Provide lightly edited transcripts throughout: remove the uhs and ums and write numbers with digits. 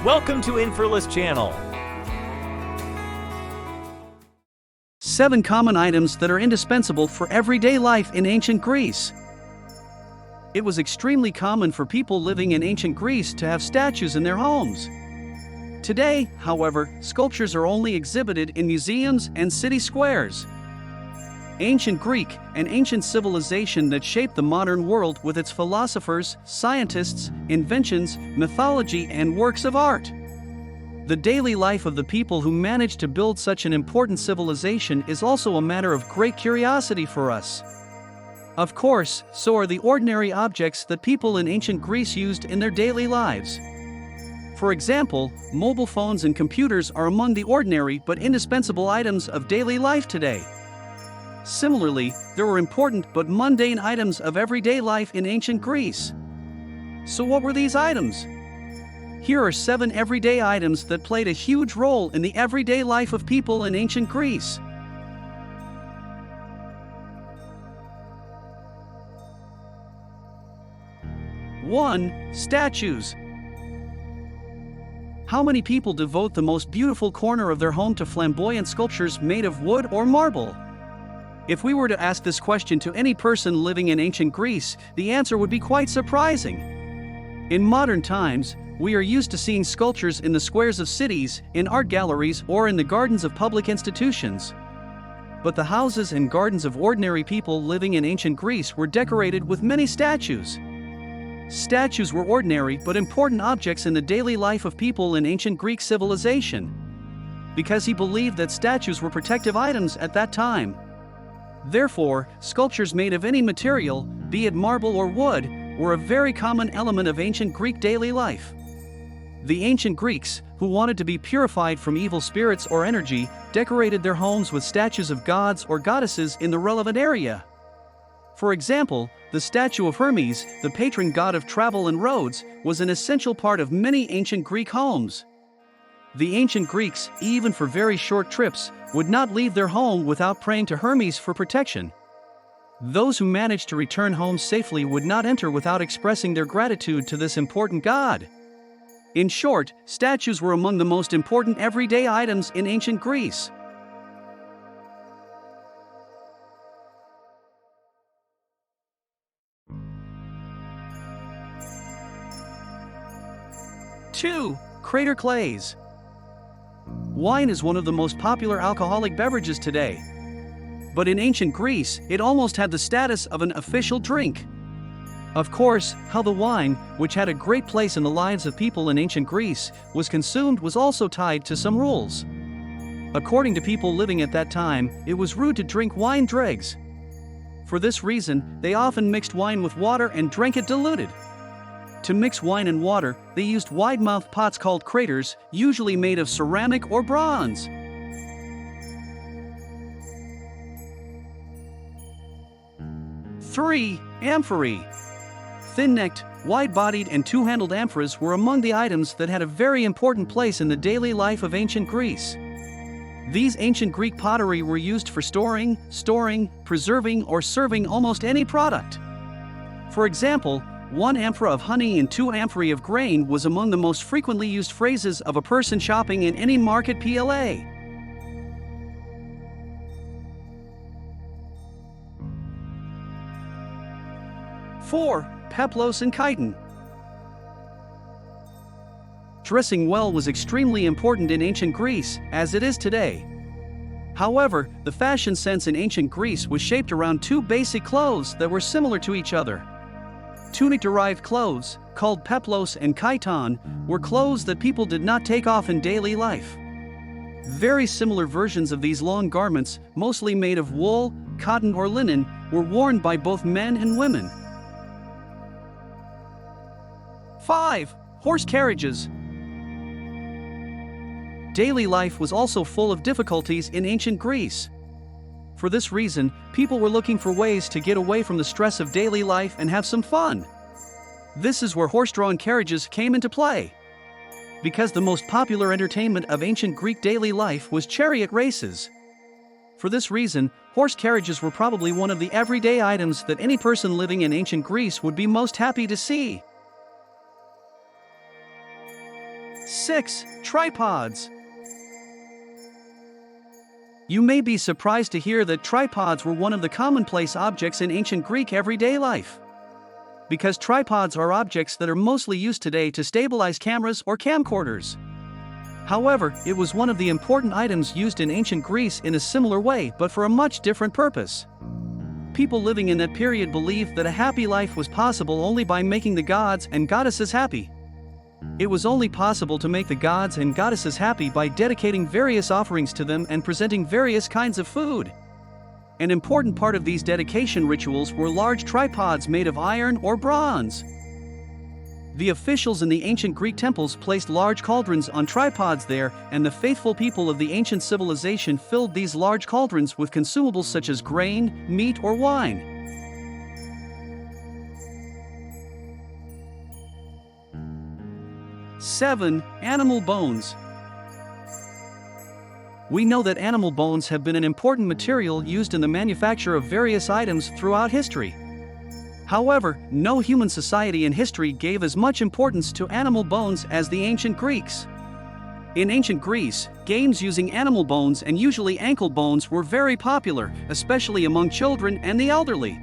Welcome to Infurless channel. 7 common items that are indispensable for everyday life in ancient Greece. It was extremely common for people living in ancient Greece to have statues in their homes. Today, however, sculptures are only exhibited in museums and city squares. Ancient Greek, an ancient civilization that shaped the modern world with its philosophers, scientists, inventions, mythology, and works of art. The daily life of the people who managed to build such an important civilization is also a matter of great curiosity for us. Of course, so are the ordinary objects that people in ancient Greece used in their daily lives. For example, mobile phones and computers are among the ordinary but indispensable items of daily life today. Similarly, there were important but mundane items of everyday life in ancient Greece. So what were these items? Here are 7 everyday items that played a huge role in the everyday life of people in ancient Greece. One, statues. How many people devote the most beautiful corner of their home to flamboyant sculptures made of wood or marble? If we were to ask this question to any person living in ancient Greece, the answer would be quite surprising. In modern times, we are used to seeing sculptures in the squares of cities, in art galleries, or in the gardens of public institutions. But the houses and gardens of ordinary people living in ancient Greece were decorated with many statues. Statues were ordinary but important objects in the daily life of people in ancient Greek civilization, because he believed that statues were protective items at that time. Therefore, sculptures made of any material, be it marble or wood, were a very common element of ancient Greek daily life. The ancient Greeks, who wanted to be purified from evil spirits or energy, decorated their homes with statues of gods or goddesses in the relevant area. For example, the statue of Hermes, the patron god of travel and roads, was an essential part of many ancient Greek homes. The ancient Greeks, even for very short trips, would not leave their home without praying to Hermes for protection. Those who managed to return home safely would not enter without expressing their gratitude to this important god. In short, statues were among the most important everyday items in ancient Greece. Two, crater clays. Wine is one of the most popular alcoholic beverages today. But in ancient Greece, it almost had the status of an official drink. Of course, how the wine, which had a great place in the lives of people in ancient Greece, was consumed was also tied to some rules. According to people living at that time, it was rude to drink wine dregs. For this reason, they often mixed wine with water and drank it diluted. To mix wine and water, they used wide-mouthed pots called craters, usually made of ceramic or bronze. 3. Amphorae. Thin-necked, wide-bodied and two-handled amphoras were among the items that had a very important place in the daily life of ancient Greece. These ancient Greek pottery were used for storing, preserving, or serving almost any product. For example, 1 amphora of honey and 2 amphorae of grain was among the most frequently used phrases of a person shopping in any market PLA. Four, Peplos and Chitin. Dressing well was extremely important in ancient Greece, as it is today. However, the fashion sense in ancient Greece was shaped around 2 basic clothes that were similar to each other. Tunic-derived clothes, called Peplos and Chitin, were clothes that people did not take off in daily life. Very similar versions of these long garments, mostly made of wool, cotton or linen, were worn by both men and women. 5. Horse carriages. Daily life was also full of difficulties in ancient Greece. For this reason, people were looking for ways to get away from the stress of daily life and have some fun. This is where horse-drawn carriages came into play. Because the most popular entertainment of ancient Greek daily life was chariot races. For this reason, horse carriages were probably one of the everyday items that any person living in ancient Greece would be most happy to see. 6. Tripods. You may be surprised to hear that tripods were one of the commonplace objects in ancient Greek everyday life. Because tripods are objects that are mostly used today to stabilize cameras or camcorders. However, it was one of the important items used in ancient Greece in a similar way, but for a much different purpose. People living in that period believed that a happy life was possible only by making the gods and goddesses happy. It was only possible to make the gods and goddesses happy by dedicating various offerings to them and presenting various kinds of food. An important part of these dedication rituals were large tripods made of iron or bronze. The officials in the ancient Greek temples placed large cauldrons on tripods there, and the faithful people of the ancient civilization filled these large cauldrons with consumables such as grain, meat, or wine. Seven. Animal bones. We know that animal bones have been an important material used in the manufacture of various items throughout history. However, no human society in history gave as much importance to animal bones as the ancient Greeks. In ancient Greece, games using animal bones and usually ankle bones were very popular, especially among children and the elderly.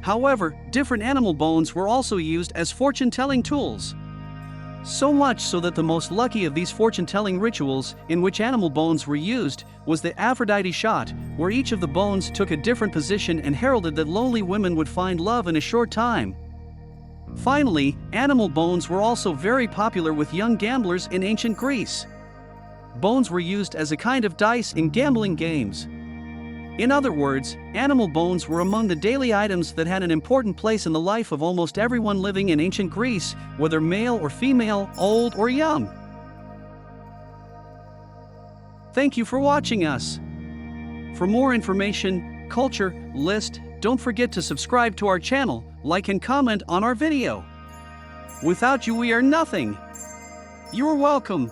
However, different animal bones were also used as fortune-telling tools. So much so that the most lucky of these fortune-telling rituals, in which animal bones were used, was the Aphrodite shot, where each of the bones took a different position and heralded that lonely women would find love in a short time. Finally, animal bones were also very popular with young gamblers in ancient Greece. Bones were used as a kind of dice in gambling games. In other words, animal bones were among the daily items that had an important place in the life of almost everyone living in ancient Greece, whether male or female, old or young. Thank you for watching us. For more information, culture, list, don't forget to subscribe to our channel, like and comment on our video. Without you we are nothing. You're welcome.